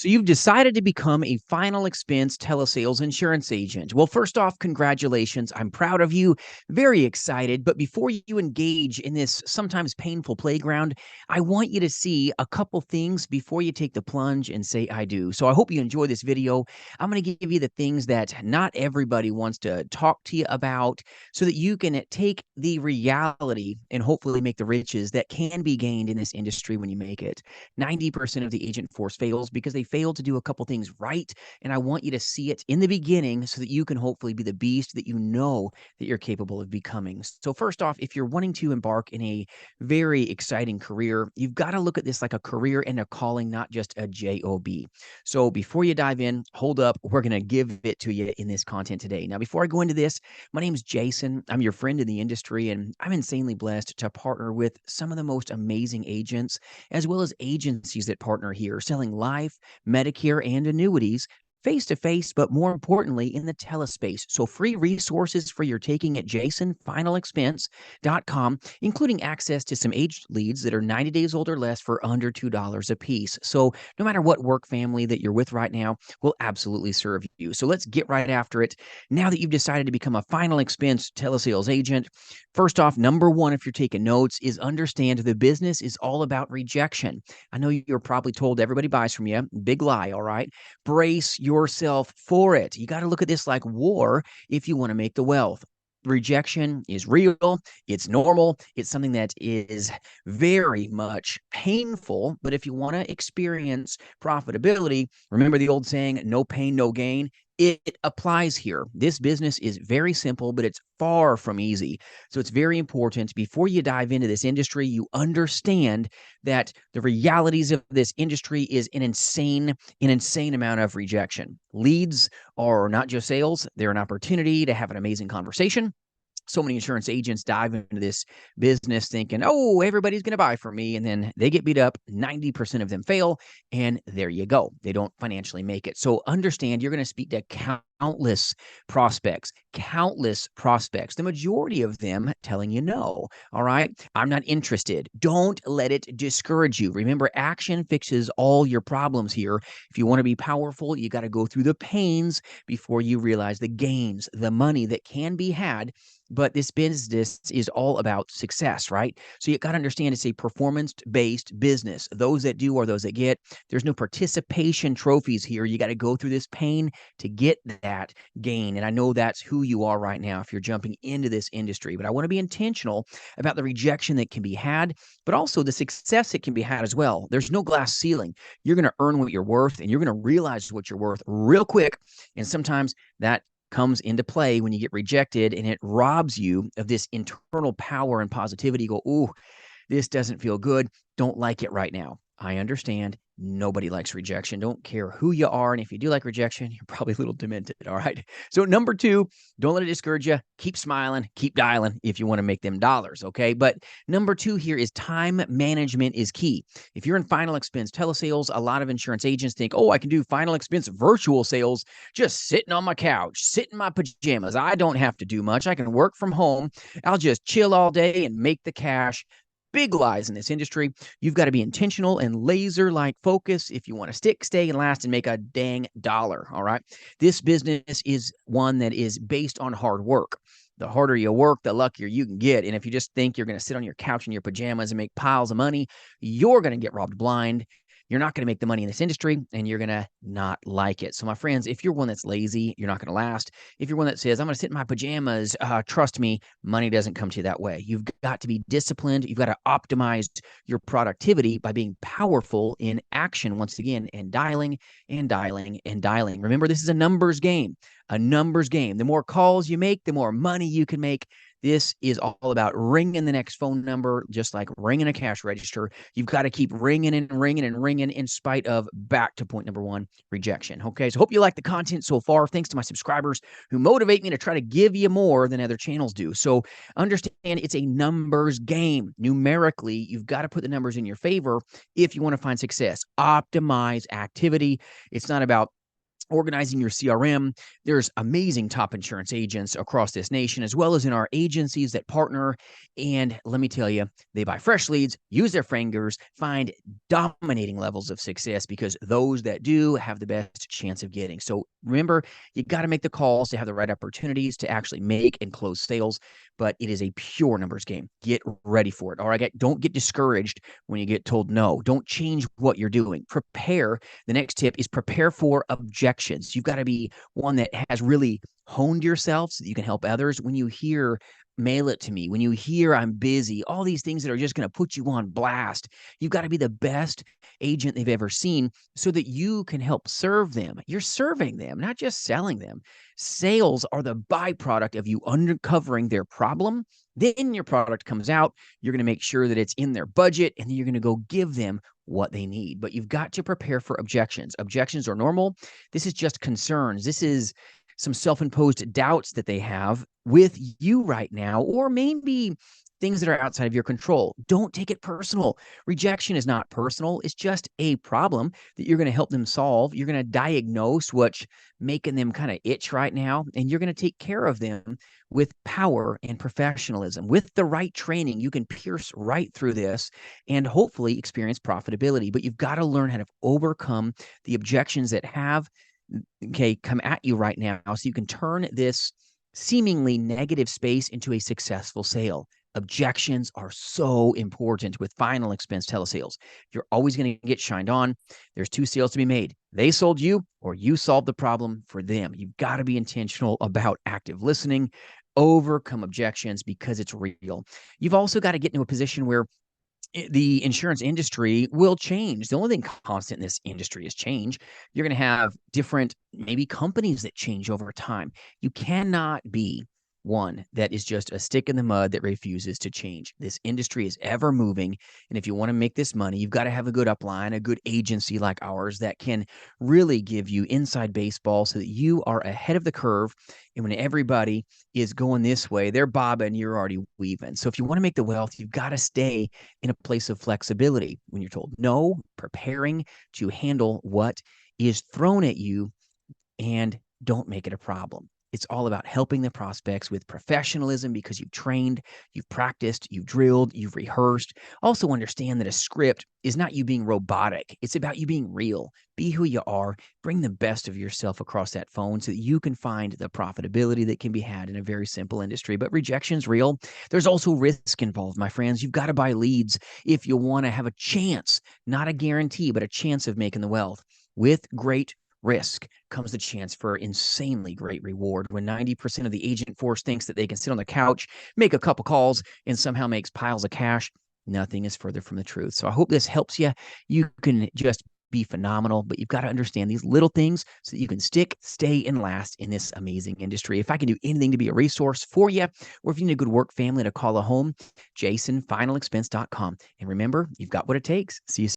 So you've decided to become a final expense telesales insurance agent. Well, first off, congratulations. I'm proud of you, very excited. But before you engage in this sometimes painful playground, I want you to see a couple things before you take the plunge and say, I do. So I hope you enjoy this video. I'm going to give you the things that not everybody wants to talk to you about so that you can take the reality and hopefully make the riches that can be gained in this industry when you make it. 90% of the agent force fails because they fail to do a couple things right. And I want you to see it in the beginning so that you can hopefully be the beast that you know that you're capable of becoming. So first off, if you're wanting to embark in a very exciting career, you've got to look at this like a career and a calling, not just a job. So before you dive in, hold up. We're going to give it to you in this content today. Now, before I go into this, my name is Jason. I'm your friend in the industry, and I'm insanely blessed to partner with some of the most amazing agents, as well as agencies that partner here, selling life, Medicare, and annuities face-to-face, but more importantly, in the telespace. So free resources for your taking at jasonfinalexpense.com, including access to some aged leads that are 90 days old or less for under $2 a piece. So no matter what work family that you're with right now, will absolutely serve you. So let's get right after it. Now that you've decided to become a final expense telesales agent, first off, number one, if you're taking notes, is understand the business is all about rejection. I know you're probably told everybody buys from you. Big lie, all right? Brace yourself for it. You got to look at this like war if you want to make the wealth. Rejection is real. It's normal. It's something that is very much painful. But if you want to experience profitability, remember the old saying, no pain, no gain. It applies here. This business is very simple, but it's far from easy. So it's very important before you dive into this industry, you understand that the realities of this industry is an insane amount of rejection. Leads are not just sales, they're an opportunity to have an amazing conversation. So many insurance agents dive into this business thinking, oh, everybody's going to buy from me. And then they get beat up. 90% of them fail. And there you go. They don't financially make it. So understand you're going to speak to countless prospects, the majority of them telling you no. All right. I'm not interested. Don't let it discourage you. Remember, action fixes all your problems here. If you want to be powerful, you got to go through the pains before you realize the gains, the money that can be had. But this business is all about success, right? So you got to understand it's a performance-based business. Those that do are those that get. There's no participation trophies here. You got to go through this pain to get that gain. And I know that's who you are right now if you're jumping into this industry. But I want to be intentional about the rejection that can be had, but also the success that can be had as well. There's no glass ceiling. You're going to earn what you're worth, and you're going to realize what you're worth real quick. And sometimes that comes into play when you get rejected, and it robs you of this internal power and positivity. You go, ooh, this doesn't feel good. Don't like it right now. I understand. Nobody likes rejection. Don't care who you are. And if you do like rejection, you're probably a little demented. All right. So number two, don't let it discourage you. Keep smiling, keep dialing if you want to make them dollars. Okay. But number two here is time management is key. If you're in final expense telesales, a lot of insurance agents think, oh, I can do final expense virtual sales just sitting on my couch, sitting in my pajamas. I don't have to do much. I can work from home. I'll just chill all day and make the cash. Big lies in this industry. You've got to be intentional and laser-like focus if you want to stick, stay, and last and make a dang dollar, all right? This business is one that is based on hard work. The harder you work, the luckier you can get. And if you just think you're going to sit on your couch in your pajamas and make piles of money, you're going to get robbed blind. You're not going to make the money in this industry, and you're going to not like it. So my friends, if you're one that's lazy, you're not going to last. If you're one that says, I'm going to sit in my pajamas, trust me, money doesn't come to you that way. You've got to be disciplined. You've got to optimize your productivity by being powerful in action once again, and dialing and dialing and dialing. Remember, this is a numbers game, The more calls you make, the more money you can make. This is all about ringing the next phone number, just like ringing a cash register. You've got to keep ringing and ringing and ringing in spite of, back to point number one, rejection. Okay, so hope you like the content so far. Thanks to my subscribers who motivate me to try to give you more than other channels do. So understand it's a numbers game. Numerically, you've got to put the numbers in your favor if you want to find success. Optimize activity. It's not about organizing your CRM. There's amazing top insurance agents across this nation, as well as in our agencies that partner. And let me tell you, they buy fresh leads, use their fingers, find dominating levels of success because those that do have the best chance of getting. So remember, you got to make the calls to have the right opportunities to actually make and close sales, but it is a pure numbers game. Get ready for it. All right. Don't get discouraged when you get told no. Don't change what you're doing. Prepare. The next tip is prepare for objections. You've got to be one that has really honed yourself so that you can help others. When you hear, mail it to me, when you hear I'm busy, all these things that are just going to put you on blast, you've got to be the best agent they've ever seen so that you can help serve them. You're serving them, not just selling them. Sales are the byproduct of you uncovering their problem. Then your product comes out. You're going to make sure that it's in their budget, and then you're going to go give them what they need. But you've got to prepare for objections. Objections are normal. This is just concerns. This is some self-imposed doubts that they have with you right now, or maybe things that are outside of your control. Don't take it personal. Rejection is not personal. It's just a problem that you're going to help them solve. You're going to diagnose what's making them kind of itch right now, and you're going to take care of them with power and professionalism. With the right training, you can pierce right through this and hopefully experience profitability. But you've got to learn how to overcome the objections that have come at you right now so you can turn this seemingly negative space into a successful sale. Objections are so important with final expense telesales. You're always going to get shined on. There's two sales to be made. They sold you or you solved the problem for them. You've got to be intentional about active listening, overcome objections because it's real. You've also got to get into a position where the insurance industry will change. The only thing constant in this industry is change. You're going to have different, maybe companies that change over time. You cannot be one that is just a stick in the mud that refuses to change. This industry is ever moving. And if you want to make this money, you've got to have a good upline, a good agency like ours that can really give you inside baseball so that you are ahead of the curve. And when everybody is going this way, they're bobbing, you're already weaving. So if you want to make the wealth, you've got to stay in a place of flexibility. When you're told no, preparing to handle what is thrown at you, and don't make it a problem. It's all about helping the prospects with professionalism because you've trained, you've practiced, you've drilled, you've rehearsed. Also understand that a script is not you being robotic. It's about you being real. Be who you are. Bring the best of yourself across that phone so that you can find the profitability that can be had in a very simple industry. But rejection's real. There's also risk involved, my friends. You've got to buy leads if you want to have a chance, not a guarantee, but a chance of making the wealth. With great risk comes the chance for insanely great reward. When 90% of the agent force thinks that they can sit on the couch, make a couple calls, and somehow makes piles of cash, nothing is further from the truth. So I hope this helps you. You can just be phenomenal, but you've got to understand these little things so that you can stick, stay, and last in this amazing industry. If I can do anything to be a resource for you, or if you need a good work family to call a home, jasonfinalexpense.com. And remember, you've got what it takes. See you soon.